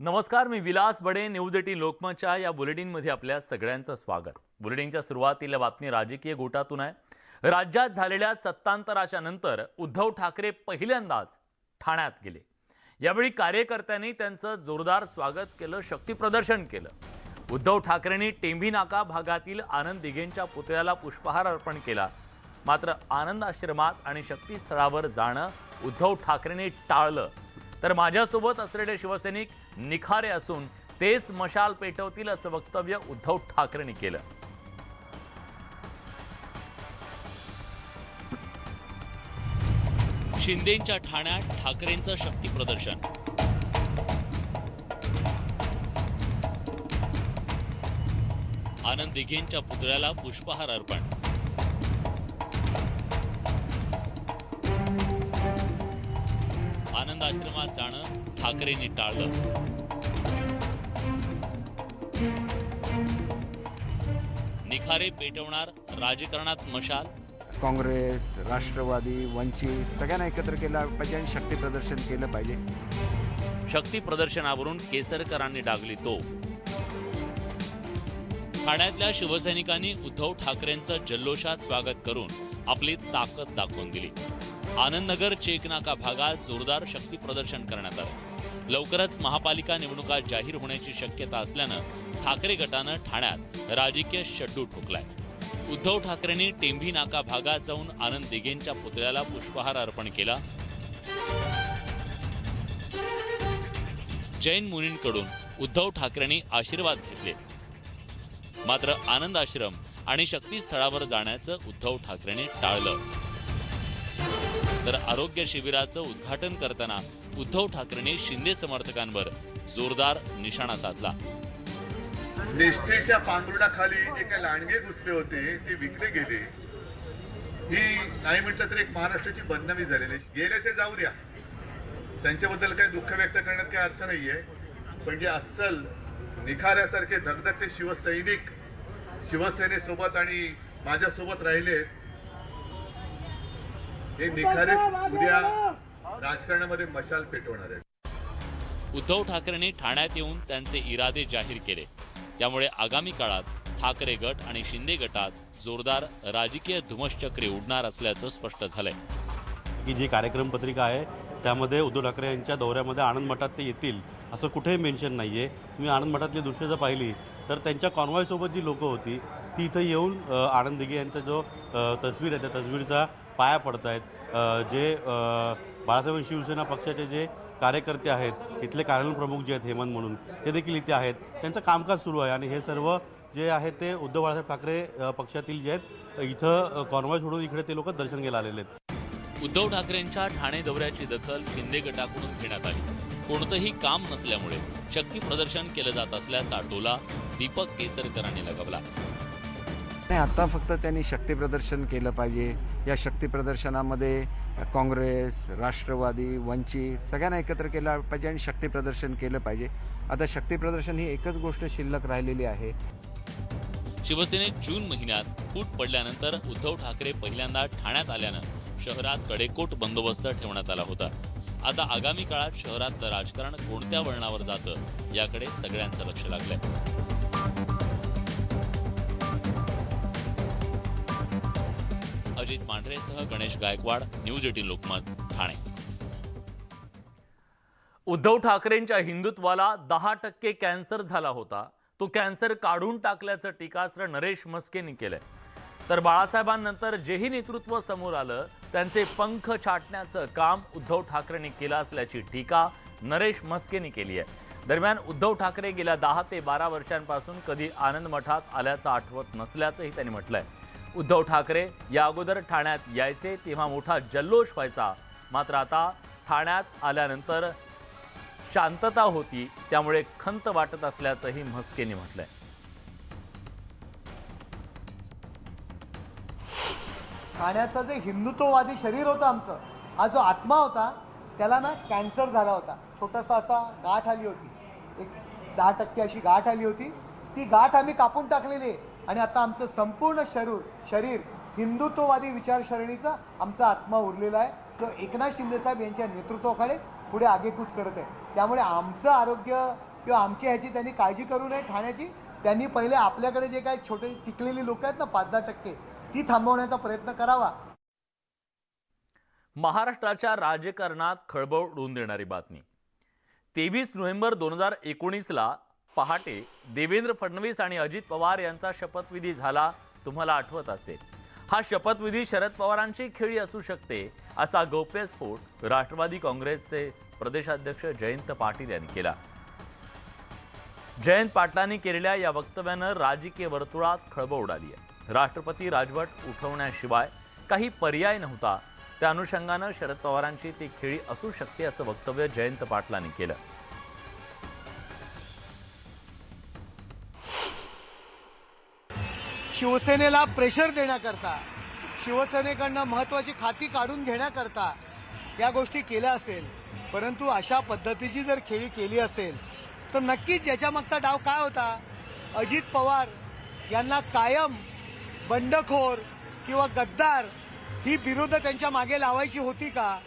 नमस्कार, मी विलास बडे. न्यूज 18 लोकमतच्या या बुलेटिनमध्ये आपल्या सगळ्यांचं स्वागत. बुलेटिनच्या सुरुवातीला बातमी राजकीय गोटातून आहे. राज्यात झालेल्या सत्तांतराच्या नंतर उद्धव ठाकरे पहिल्यांदाच ठाण्यात गेले. यावेळी कार्यकर्त्यांनी त्यांचं जोरदार स्वागत केलं, शक्ती प्रदर्शन केलं. उद्धव ठाकरेंनी टेंभी नाका भागातील आनंद दिघेंच्या पुतळ्याला पुष्पहार अर्पण केला. मात्र आनंद आश्रमात आणि शक्ती स्थळावर जाणं उद्धव ठाकरेंनी टाळलं. तर माझ्यासोबत असलेले शिवसैनिक निखारे असून तेच मशाल पेटवतील असं वक्तव्य उद्धव ठाकरेंनी केलं. शिंदेंच्या ठाण्यात ठाकरेंचं शक्ती प्रदर्शन. आनंद दिघेंच्या पुतळ्याला पुष्पहार अर्पण. आनंद आश्रमात जाणं ठाकरेंनी टाळलं. निखारे पेटवणार राजकारणात मशाल. काँग्रेस, राष्ट्रवादी, वंचित सगळ्यांना एकत्र केलं पाहिजे आणि शक्ती प्रदर्शन केलं पाहिजे. शक्ती प्रदर्शनावरून केसरकरांनी डागली तो. ठाण्यातल्या शिवसैनिकांनी उद्धव ठाकरेंचं जल्लोषात स्वागत करून आपली ताकद दाखवून दिली. आनंदनगर चेकनाका भागात जोरदार शक्ती प्रदर्शन करण्यात आलं. लवकरच महापालिका निवडणुका जाहीर होण्याची शक्यता असल्यानं ठाकरे गटानं ठाण्यात राजकीय शड्डू ठोकलाय. उद्धव ठाकरेंनी टेंभी नाका भागात जाऊन आनंद दिघेंच्या पुतळ्याला पुष्पहार अर्पण केला. जैन मुनींकडून उद्धव ठाकरेंनी आशीर्वाद घेतले. मात्र आनंद आश्रम आणि शक्ती स्थळावर जाण्याचं उद्धव ठाकरेंनी टाळलं. तर आरोग्य शिबिराचं उद्घाटन करताना उद्धव ठाकरेंनी शिंदे समर्थकांवर जोरदार निशाणा साधला. निष्ठेच्या पांघरुणाखाली जे काही लांडगे घुसले होते ते विकले गेले. ही नाही म्हटलं तर एक महाराष्ट्राची बदनामी झालेली. गेले ते जाऊ द्या, त्यांच्याबद्दल काही दुःख व्यक्त करण्यात काही अर्थ नाहीये. पण जे अस्सल निखाऱ्यासारखे धगधगते शिवसैनिक शिवसेनेसोबत आणि माझ्यासोबत राहिलेत, हे निखारेच उद्या राजकारणामध्ये मशाल पेटवणार आहेत. उद्धव ठाकरेंनी ठाण्यात येऊन त्यांचे इरादे जाहीर केले. त्यामुळे आगामी काळात ठाकरे गट आणि शिंदे गटात जोरदार राजकीय धुमश्चक्री उडणार असल्याचं स्पष्ट झालंय. की जी कार्यक्रम पत्रिका आहे त्यामध्ये उद्धव ठाकरे यांच्या दौऱ्यामध्ये आनंद मठात ते येतील असं कुठेही मेन्शन नाही आहे. तुम्ही आनंद मठातली दृश्य जर पाहिली तर त्यांच्या कॉन्वॉयसोबत जी लोकं होती ती इथं येऊन आनंद दिघे यांचा जो तस्वीर आहे त्या तस्वीरचा पाया पडत आहेत. जे बाळासाहेब शिवसेना पक्षाचे जे कार्यकर्ते आहेत, इथले कार्यालय प्रमुख जे आहेत हेमंत म्हणून, ते देखील इथे आहेत. त्यांचं कामकाज सुरू आहे आणि हे सर्व जे आहे ते उद्धव बाळासाहेब ठाकरे पक्षातील जे आहेत इथं कॉन्वॉय सोडून इकडे ते लोक दर्शन घ्यायला आलेले आहेत. उद्धव ठाकरेंच्या ठाणे दौऱ्याची दखल शिंदे गटाकडून घेण्यात आली. कोणतंही काम नसल्यामुळे शक्ती प्रदर्शन केलं जात असल्याचा टोला दीपक केसरकरांनी लगावला. नाही, आता फक्त त्यांनी शक्ती प्रदर्शन केलं पाहिजे. या शक्ती प्रदर्शनामध्ये काँग्रेस, राष्ट्रवादी, वंचित सगळ्यांना एकत्र केलं पाहिजे आणि शक्ती प्रदर्शन केलं पाहिजे. आता शक्ती प्रदर्शन ही एकच गोष्ट शिल्लक राहिलेली आहे. शिवसेनेत जून महिन्यात फूट पडल्यानंतर उद्धव ठाकरे पहिल्यांदा ठाण्यात आल्यानं शहरात कडेकोट बंदोबस्त ठेवण्यात आला होता. आता आगामी काळात शहरातलं राजकारण कोणत्या वळणावर जातं याकडे सगळ्यांचं लक्ष लागलंय. अजित मांढरेसह गणेश गायकवाड, न्यूज 18 लोकमत, ठाणे. उद्धव ठाकरेंच्या हिंदुत्वाला 10% कॅन्सर झाला होता. तो कॅन्सर काढून टाकल्याचं टीकास्त्र नरेश म्हस्केंनी केलंय. तर बाळासाहेबांनंतर जेही नेतृत्व समोर आलं त्यांचे पंख छाटण्याचं काम उद्धव ठाकरेंनी केलं असल्याची टीका नरेश म्हस्केंनी केली आहे. दरम्यान उद्धव ठाकरे गेल्या 10 ते 12 वर्षांपासून कधी आनंद मठात आल्याचं आठवत नसल्याचंही त्यांनी म्हटलंय. उद्धव ठाकरे या अगोदर ठाण्यात यायचे तेव्हा मोठा जल्लोष व्हायचा. मात्र आता ठाण्यात आल्यानंतर शांतता होती, त्यामुळे खंत वाटत असल्याचंही म्हस्केंनी म्हटलंय. ठाण्याचं जे हिंदुत्ववादी शरीर होतं आमचं, हा जो आत्मा होता त्याला ना कॅन्सर झाला होता. छोटासा असा गाठ आली होती, एक 10% अशी गाठ आली होती. ती गाठ आम्ही कापून टाकलेली आहे आणि आता आमचं संपूर्ण शरीर हिंदुत्ववादी विचारसरणीचा आमचा आत्मा उरलेला आहे. तो एकनाथ शिंदे साहेब यांच्या नेतृत्वाखाली पुढे आगेकूच करत आहे. त्यामुळे आमचं आरोग्य किंवा आमची ह्याची त्यांनी काळजी करू नये ठाण्याची. त्यांनी पहिले आपल्याकडे जे काही छोटे टिकलेली लोक आहेत ना 5-10% ती थांबवण्याचा प्रयत्न करावा. महाराष्ट्राच्या राजकारणात खळबळ उडवून देणारी बातमी. 23 नोव्हेंबर 2019ला पहाटे देवेंद्र फडणवीस आणि अजित पवार यांचा शपथविधी झाला, तुम्हाला आठवत असेल. हा शपथविधी शरद पवारांची खेळी असू शकते असा गौप्यस्फोट राष्ट्रवादी काँग्रेसचे प्रदेशाध्यक्ष जयंत पाटील यांनी केला. जयंत पाटलांनी केलेल्या या वक्तव्यानं राजकीय वर्तुळात खळबळ उडाली आहे. राष्ट्रपती राजवट उठवण्याशिवाय काही पर्याय नव्हता, त्या अनुषंगानं शरद पवारांची ती खेळी असू शकते असं वक्तव्य जयंत पाटलांनी केलं. शिवसेनेला प्रेशर देण्याकरता, शिवसेनेकडनं महत्त्वाची खाती काढून घेण्याकरता या गोष्टी केल्या असेल. परंतु अशा पद्धतीची जर खेळी केली असेल तर नक्कीच याच्या मागचा डाव काय होता? अजित पवार यांना कायम बंडखोर किंवा गद्दार ही बिरुदं त्यांच्या मागे लावायची होती का?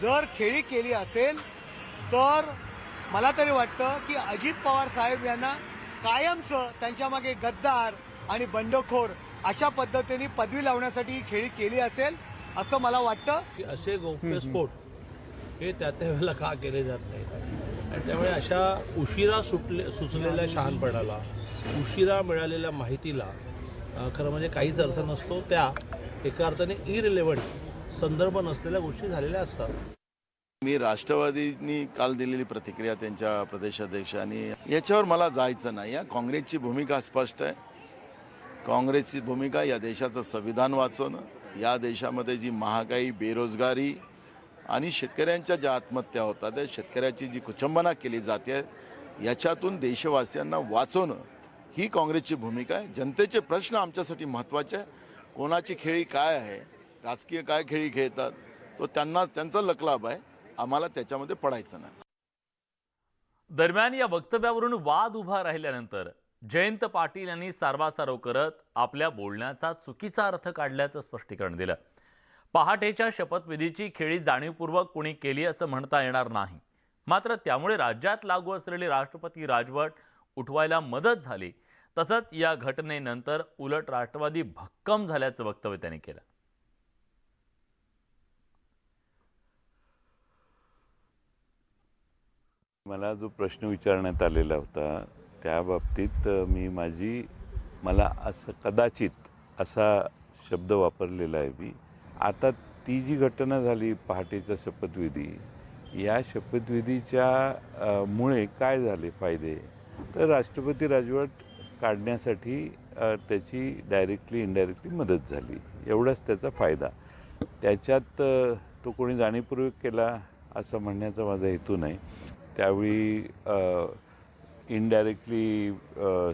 जर खेळी केली असेल तर मला तरी वाटतं की अजित पवार साहेब यांना कायमचं त्यांच्या मागे गद्दार आणि बंडखोर अशा पद्धतीने पदवी लावण्यासाठी ही खेळी केली असेल असं मला वाटतं. की असे गौप्यस्फोट हे त्या वेळेला का केले जात नाही, आणि त्यामुळे अशा उशिरा सुचलेल्या शहाणपणाला, उशिरा मिळालेल्या माहितीला खरं म्हणजे काहीच अर्थ नसतो. त्या एका अर्थाने इरिलेव्हंट संदर्भ नसलेल्या गोष्टी झालेल्या असतात. मी राष्ट्रवादींनी काल दिलेली प्रतिक्रिया त्यांच्या प्रदेशाध्यक्षांनी याच्यावर मला जायचं नाही. काँग्रेसची भूमिका स्पष्ट आहे. काँग्रेसची भूमिका या देशाचं संविधान वाचवणं, या देशामध्ये जी महागाई, बेरोजगारी आणि शेतकऱ्यांच्या ज्या आत्महत्या होतात, त्या शेतकऱ्याची जी कुचंबना केली जाते याच्यातून देशवासियांना वाचवणं ही काँग्रेसची भूमिका आहे. जनतेचे प्रश्न आमच्यासाठी महत्त्वाचे आहे. कोणाची खेळी काय आहे, राजकीय काय खेळी खेळतात तो त्यांचा लकलाभ आहे. आम्हाला त्याच्यामध्ये पडायचं नाही. दरम्यान या वक्तव्यावरून वाद उभा राहिल्यानंतर जयंत पाटील यांनी सारवासारव करत आपल्या बोलण्याचा चुकीचा अर्थ काढल्याचं स्पष्टीकरण दिलं. पहाटेच्या शपथविधीची खेळी जाणीवपूर्वक कोणी केली असं म्हणता येणार नाही, मात्र त्यामुळे राज्यात लागू असलेली राष्ट्रपती राजवट उठवायला मदत झाली. तसंच या घटनेनंतर उलट राष्ट्रवादी भक्कम झाल्याचं वक्तव्य त्यांनी केलं. मला जो प्रश्न विचारण्यात आलेला होता त्या बाबतीत मला असं कदाचित असा शब्द वापरलेला आहे मी. आता ती जी घटना झाली पहाटेचा शपथविधी, या शपथविधीच्या मुळे काय झाले फायदे, तर राष्ट्रपती राजवट काढण्यासाठी त्याची डायरेक्टली इनडायरेक्टली मदत झाली, एवढाच त्याचा फायदा. त्याच्यात तो कोणी जाणीवपूर्वक केला असं म्हणण्याचा माझा हेतू नाही. त्यावेळी इनडायरेक्टली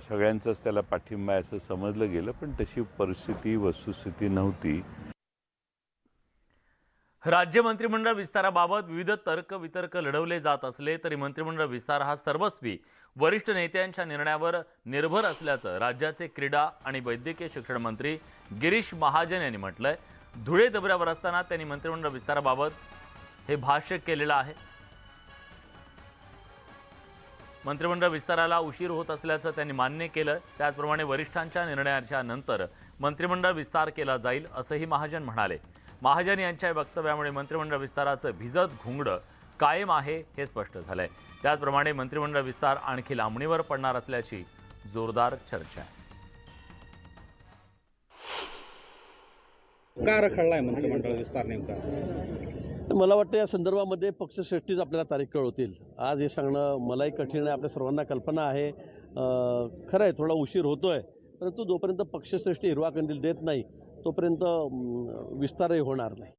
सगळ्यांचाच त्याला पाठिंबा असं समजलं गेलं, पण तशी परिस्थिती, वस्तुस्थिती नव्हती. राज्य मंत्रिमंडळ विस्ताराबाबत विविध तर्क वितर्क लढवले जात असले तरी मंत्रिमंडळ विस्तार हा सर्वस्वी वरिष्ठ नेत्यांच्या निर्णयावर निर्भर असल्याचं राज्याचे क्रीडा आणि वैद्यकीय शिक्षण मंत्री गिरीश महाजन यांनी म्हटलंय. धुळे दौऱ्यावर असताना त्यांनी मंत्रिमंडळ विस्ताराबाबत हे भाष्य केलेलं आहे. मंत्रिमंडळ विस्ताराला उशीर होत असल्याचं त्यांनी मान्य केलं. त्याचप्रमाणे वरिष्ठांच्या निर्णयाच्या नंतर मंत्रिमंडळ विस्तार केला जाईल असंही महाजन म्हणाले. महाजन यांच्या वक्तव्यामुळे मंत्रिमंडळ विस्ताराचं भिजत घुंगडं कायम आहे हे स्पष्ट झालंय. त्याचप्रमाणे मंत्रिमंडळ विस्तार आणखी लांबणीवर पडणार असल्याची जोरदार चर्चा आहे. का रखडलाय मंत्रिमंडळ विस्तार नेमका? मला वाटतं या संदर्भामध्ये पक्षश्रेष्ठीच आपल्याला तारीख कळवतील. आज हे सांगणं मलाही कठीण आहे, आपल्या सर्वांना कल्पना आहे. खरं आहे थोडा उशीर होतोय, परंतु जोपर्यंत पक्षश्रेष्ठी हिरवा कंदील देत नाही तोपर्यंत विस्तारही होणार नाही.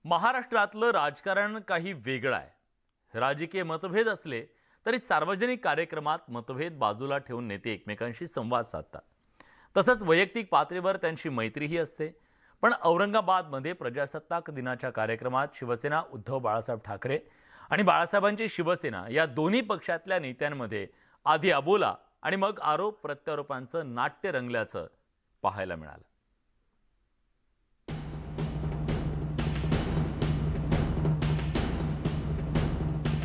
महाराष्ट्रातलं राजकारण काही वेगळं आहे. राजकीय मतभेद असले तरी सार्वजनिक कार्यक्रमात मतभेद बाजूला ठेवून नेते एकमेकांशी संवाद साधतात. तसंच वैयक्तिक पातळीवर त्यांची मैत्रीही असते. पण औरंगाबादमध्ये प्रजासत्ताक दिनाच्या कार्यक्रमात शिवसेना उद्धव बाळासाहेब ठाकरे आणि बाळासाहेबांची शिवसेना या दोन्ही पक्षातल्या नेत्यांमध्ये आधी अबोला आणि मग आरोप प्रत्यारोपांचं नाट्य रंगल्याचं पाहायला मिळालं.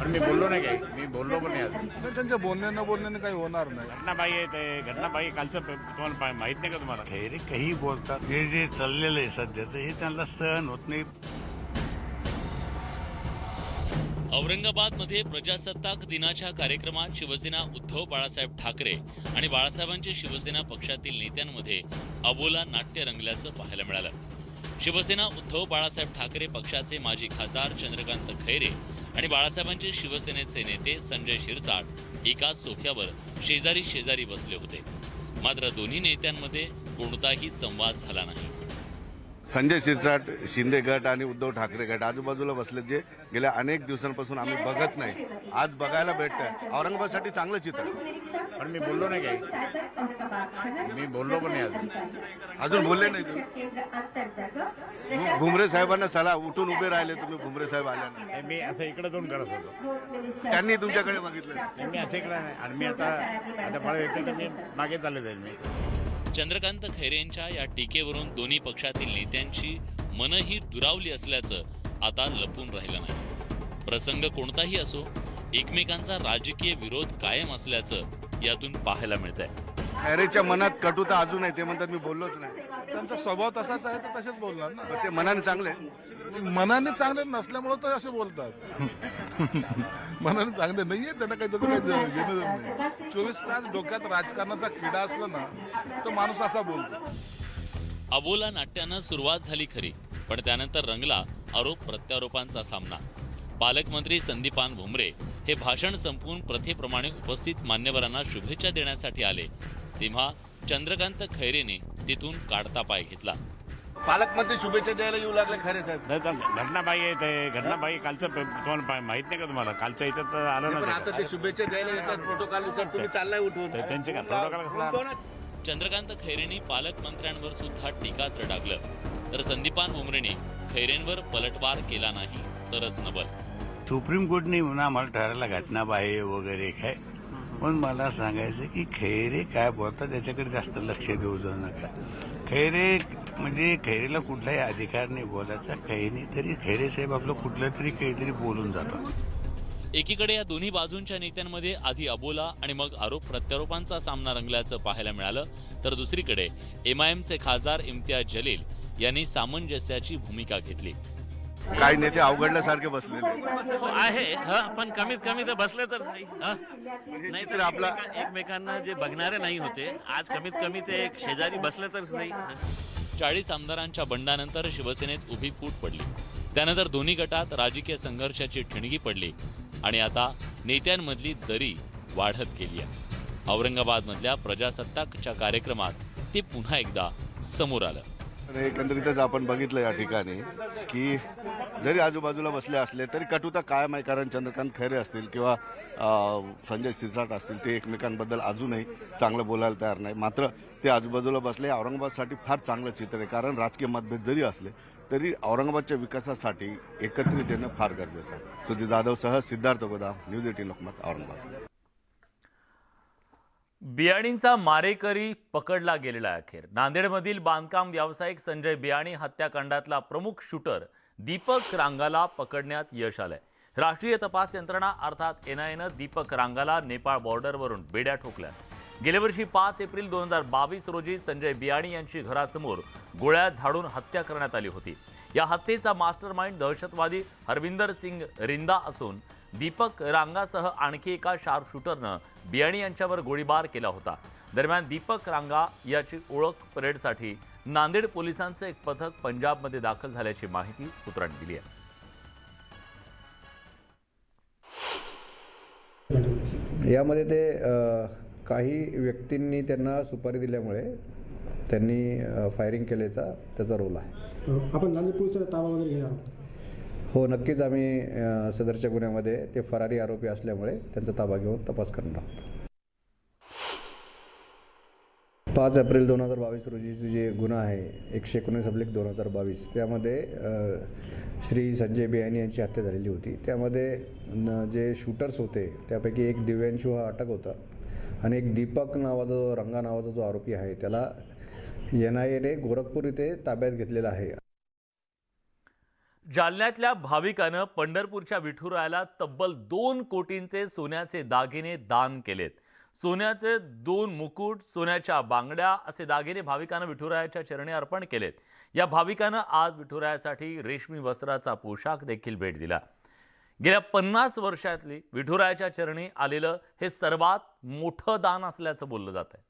मी बोललो नाही काही, मी बोललो पण नाही आज. नाही, त्यांच्या बोलण्यानं बोलण्याने काही होणार नाही. घटनाबाई आहे ते, घटनाबाई कालचं तुम्हाला माहित नाही का तुम्हाला? खैरे काही बोलतात. हे जे चाललेलं आहे सध्याचं हे त्यांना सहन होत नाही. औरंगाबादमध्ये प्रजासत्ताक दिनाच्या कार्यक्रमात शिवसेना उद्धव बाळासाहेब ठाकरे आणि बाळासाहेबांचे शिवसेना पक्षातील नेत्यांमध्ये अबोला नाट्य रंगल्याचं पाहायला मिळालं. शिवसेना उद्धव बाळासाहेब ठाकरे पक्षाचे माजी खासदार चंद्रकांत खैरे आणि बाळासाहेबांचे शिवसेनेचे नेते संजय शिरसाट एकाच सोफ्यावर शेजारी शेजारी बसले होते. मात्र दोन्ही नेत्यांमध्ये कोणताही संवाद झाला नाही. संजय शिरसाट, शिंदे गट आणि उद्धव ठाकरे गट आजूबाजूला बसले, जे गेल्या अनेक दिवसांपासून आम्ही बघत नाही, आज बघायला भेटतंय. औरंगाबादसाठी चांगलं चित्र आहे. पण मी बोललो नाही काही, मी बोललो पण नाही आज. अजून बोलले नाही तुम्ही. भुमरे साहेबांना सला उठून उभे राहिले तुम्ही. भुमरे साहेब आल्या नाही. नाही, मी असं इकडे जाऊन करत होतो. त्यांनी तुमच्याकडे बघितलं. नाही, मी असं इकडे नाही. आणि मी आता फळ येते तर मी मागे चालले जाईल. मी चंद्रकांत खैरेंच्या या टीकेवरून दोन्ही पक्षातील नेत्यांची मनही दुरावली असल्याचं आता लपून राहिलं नाही. प्रसंग कोणताही असो, एकमेकांचा राजकीय विरोध कायम असल्याचं यातून पाहायला मिळतंय. खैरेच्या मनात कटुता अजून आहे. ते म्हणतात मी बोललोच नाही. त्यांचा स्वभाव तसाच आहे, तर तसेच बोलणार ना. पण ते मनाने चांगले. मनाने चांगले नसल्यामुळे तर असे बोलतात. मनाने चांगले नाहीये, त्यांना काही त्याचं काही घेणं नाही. 24 तास डोक्यात राजकारणाचा किडा असला ना तर माणूस असा बोलतो. अबोला नाट्यानं सुरुवात झाली खरी, पण त्यानंतर रंगला आरोप प्रत्यारोपांचा सामना. पालकमंत्री संदीपान भुमरे हे भाषण संपवून प्रथेप्रमाणे उपस्थित मान्यवरांना शुभेच्छा देण्यासाठी आले, तेव्हा चंद्रकांत खैरेने तिथून काढता पाय घेतला. पालकमंत्री शुभेच्छा द्यायला येऊ लागले खरे साहेब. घटनाबाई आहे ते, घटनाबाई कालचं तुम्हाला माहित नाही का तुम्हाला? कालच्या याच्यात आलं ना आता ते शुभेच्छा द्यायला येतात. प्रोटोकॉल तुम्ही चाललाय उठवून. त्यांचे काय प्रोटोकॉल कसला? चंद्रकांत खैरेंनी पालकमंत्र्यांवर सुद्धा टीकास्त्र डागलं, तर संदीपान भुमरेने खैरेंवर पलटवार केला नाही तरच नबल. सुप्रीम कोर्टने म्हणून आम्हाला ठरायला घटनाबाह्य वगैरे काय, पण मला सांगायचं की खैरे काय बोलतात त्याच्याकडे जास्त लक्ष देऊ जाऊ नका. खैरे म्हणजे खैरेला कुठलाही अधिकार नाही बोलायचा. काही नाही तरी खैरे साहेब आपलं कुठलं तरी काहीतरी बोलून जातात. एकीकडे या दोन्ही बाजूंच्या नेत्यांमध्ये आधी अबोला आणि मग आरोप प्रत्यारोपांचा सामना रंगल्याचं पाहायला मिळालं, तर दुसरीकडे एमआयएमचे खासदार इम्तियाज जलील यांनी सामंजस्याची भूमिका घेतली. काही नेते अवघडल्यासारखे बसलेले आहे, पण कमीत कमी तर बसले तर सही. नाही तर आपला एकमेकांना जे बघणारे नाही होते, आज कमीत कमी ते एक शेजारी बसले तर सही. 40 आमदारांच्या बंडानंतर शिवसेनेत उभी फूट पडली. त्यानंतर दोन्ही गटात राजकीय संघर्षाची ठिणगी पडली आणि आता नेत्यांमधली दरी वाढत गेली आहे. औरंगाबादमधल्या प्रजासत्ताकच्या कार्यक्रमात ते पुन्हा एकदा समोर आलं. एकंदरीतच आपण बघितलं या ठिकाणी की जरी आजूबाजूला बसले असले तरी कटुता कायम आहे. कारण चंद्रकांत खैरे असतील किंवा संजय शिरसाट असतील, ते एकमेकांबद्दल अजूनही चांगलं बोलायला तयार नाही. मात्र ते आजूबाजूला बसले. औरंगाबादसाठी फार चांगलं चित्र आहे. कारण राजकीय मतभेद जरी असले तरी औरंगाबादच्या विकासासाठी एकत्रित येणं फार गरजेचं आहे. सुधीर जाधवसह सिद्धार्थ गोदाम, न्यूज 18 लोकमत, औरंगाबाद. बियाणींचा मारेकरी पकडला गेलेला आहे. अखेर नांदेडमधील बांधकाम व्यावसायिक संजय बियाणी हत्याकांडातला प्रमुख शूटर दीपक रांगाला पकडण्यात यश आलंय. राष्ट्रीय तपास यंत्रणा अर्थात एनआयएनं दीपक रांगाला नेपाळ बॉर्डरवरून बेड्या ठोकल्या. गेल्या वर्षी 5 एप्रिल 2022 रोजी संजय बियाणी यांची घरासमोर गोळ्या झाडून हत्या करण्यात आली होती. या हत्येचा मास्टरमाइंड दहशतवादी हरविंदर सिंग रिंदा असून दीपक रांगासह आणखी एका शार्प शूटरनं बियाणी यांच्यावर गोळीबार केला होता. दरम्यान दीपक रांगा याची ओळख परेडसाठी नांदेड पोलिसांचं एक पथक पंजाबमध्ये दाखल झाल्याची माहिती सूत्रांनी दिली आहे. यामध्ये ते काही व्यक्तींनी त्यांना सुपारी दिल्यामुळे त्यांनी फायरिंग केल्याचा त्याचा रोल आहे. आपण नांदेड पोलिसांचा ताबा वगैरे घेणार आहोत? हो, नक्कीच आम्ही सदरच्या गुन्ह्यामध्ये ते फरारी आरोपी असल्यामुळे त्यांचा ताबा घेऊन तपास करणार आहोत. 5 एप्रिल 2022 रोजीचे जे गुन्हा आहे 119/2022 त्यामध्ये श्री संजय बियाणी यांची हत्या झालेली होती. त्यामध्ये जे शूटर्स होते त्यापैकी एक दिव्यांशू हा अटक होता आणि एक दीपक नावाचा जो रंगा नावाचा जो आरोपी आहे त्याला NIAने गोरखपूर इथे ताब्यात घेतलेला आहे. जालन्यातल्या भाविकानं पंढरपूरच्या विठुरायाला तब्बल 2 कोटींचे सोन्याचे दागिने दान केलेत. सोन्याचे 2 मुकुट, सोन्याच्या बांगड्या असे दागिने भाविकानं विठुरायाच्या चरणी अर्पण केलेत. या भाविकानं आज विठुरायासाठी रेशमी वस्त्राचा पोशाख देखील भेट दिला. गेल्या 50 वर्षातली विठुरायाच्या चरणी आलेलं हे सर्वात मोठं दान असल्याचं बोललं जात आहे.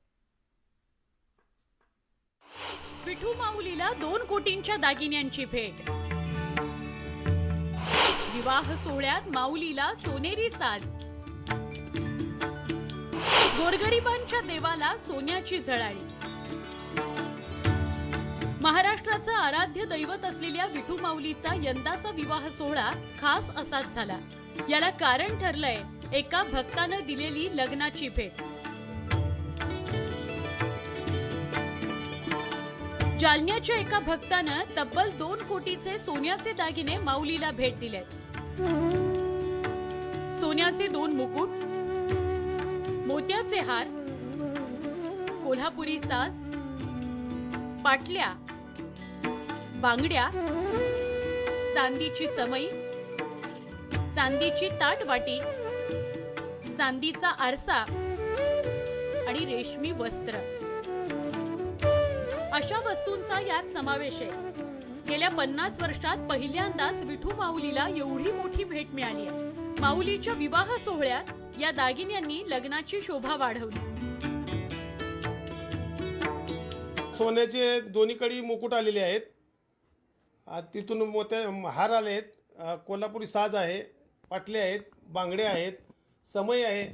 विठू माऊलीला 2 कोटींच्या दागिन्यांची भेट. विवाह सोहळ्यात माऊलीला सोनेरी साज. गोरगरिबांच्या देवाला सोन्याची झळाळी. महाराष्ट्राचं आराध्य दैवत असलेल्या विठू माऊलीचा यंदाचा विवाह सोहळा खास असाच झाला. याला कारण ठरलंय एका भक्तानं दिलेली लग्नाची भेट. जालन्याच्या एका भक्तानं तब्बल 2 कोटीचे सोन्याचे दागिने माऊलीला भेट दिलेत. सोन्याचे 2 मुकुट, मोत्याचे हार, कोल्हापुरी साज, पाटल्या, बांगड्या, चांदीची समई, चांदीची ताटवाटी, चांदीचा आरसा आणि रेशमी वस्त्र अशा वस्तूंचा यात समावेश आहे. गेल्या 50 वर्षात पहिल्यांदाच विठू माऊलीला एवढी मोठी भेट मिळाली आहे. माऊलीच्या विवाह सोहळ्यात या दागिन्यांनी लग्नाची शोभा वाढवली. सोन्याचे दोन्हीकडे मुकुट आलेले आहेत, तिथून मोत्या हार आले आहेत, कोल्हापुरी साज आहे, पाटले आहेत, बांगडे आहेत, समई आहे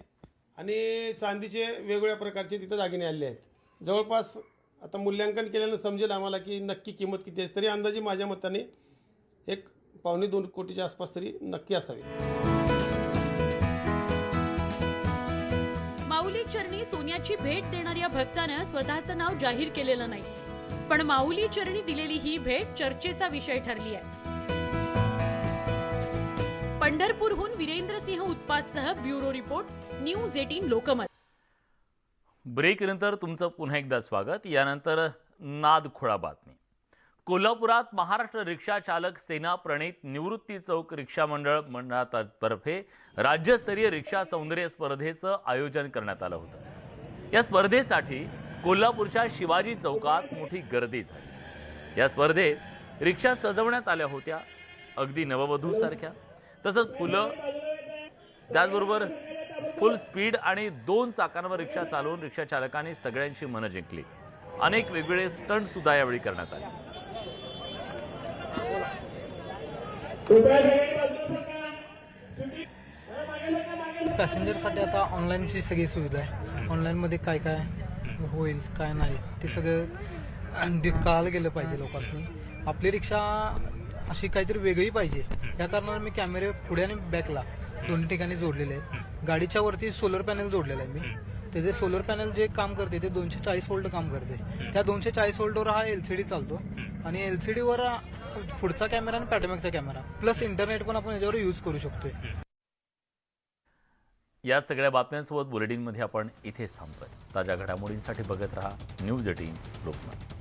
आणि चांदीचे वेगवेगळ्या प्रकारचे तिथं दागिने आलेले आहेत. जवळपास आता मूल्यांकन केल्यानं समजेल आम्हाला की नक्की किंमत किती आहे. तरी अंदाजे माझ्या मताने 1.25-2 कोटीच्या आसपास तरी नक्की असावी. माऊली चरणी सोन्याची भेट देणाऱ्या भक्तानं स्वतःचं नाव जाहीर केलेलं नाही, पण माऊली चरणी दिलेली ही भेट चर्चेचा विषय ठरली आहे. पंढरपूरहून Virendrasinh उत्पातसह bureau report, news 18 Lokmat. ब्रेकनंतर तुमचं पुन्हा एकदा स्वागत. यानंतर नादखुळा बातमी. कोल्हापुरात महाराष्ट्र रिक्षा चालक सेना प्रणित निवृत्ती चौक रिक्षा मंडळ मंडळातर्फे राज्यस्तरीय रिक्षा सौंदर्य स्पर्धेचं आयोजन करण्यात आलं होतं. या स्पर्धेसाठी कोल्हापूरच्या शिवाजी चौकात मोठी गर्दी झाली. या स्पर्धेत रिक्षा सजवण्यात आल्या होत्या, अगदी नववधूसारख्या. तसंच फुलं, त्याचबरोबर फुल स्पीड आणि 2 चाकांवर रिक्षा चालवून रिक्षा चालकांनी सगळ्यांची मनं जिंकली. अनेक वेगवेगळे स्टंट सुद्धा यावेळी करण्यात आले. पॅसेंजरसाठी आता ऑनलाईनची सगळी सुविधा आहे. ऑनलाईनमध्ये काय काय होईल काय नाही ते सगळं कळायला गेलं पाहिजे लोकांनी. आपली रिक्षा अशी काहीतरी वेगळी पाहिजे, या कारणाने मी कॅमेरे पुढे आणि बॅकला दोन्ही ठिकाणी जोडलेले आहेत. गाडीच्या वरती सोलर पॅनल जोडलेलं आहे मी. त्याचे सोलर पॅनल जे काम करते ते 240 वोल्ट काम करते. त्या 240 वोल्टवर हा LCD चालतो आणि LCDवर पुढचा कॅमेरा आणि पॅटमॅकचा कॅमेरा प्लस इंटरनेट पण आपण याच्यावर यूज करू शकतोय. या सगळ्या बातम्यांसोबत बुलेटिनमध्ये आपण इथेच थांबतोय. ताज्या घडामोडींसाठी बघत रहा न्यूज 18 लोकमत.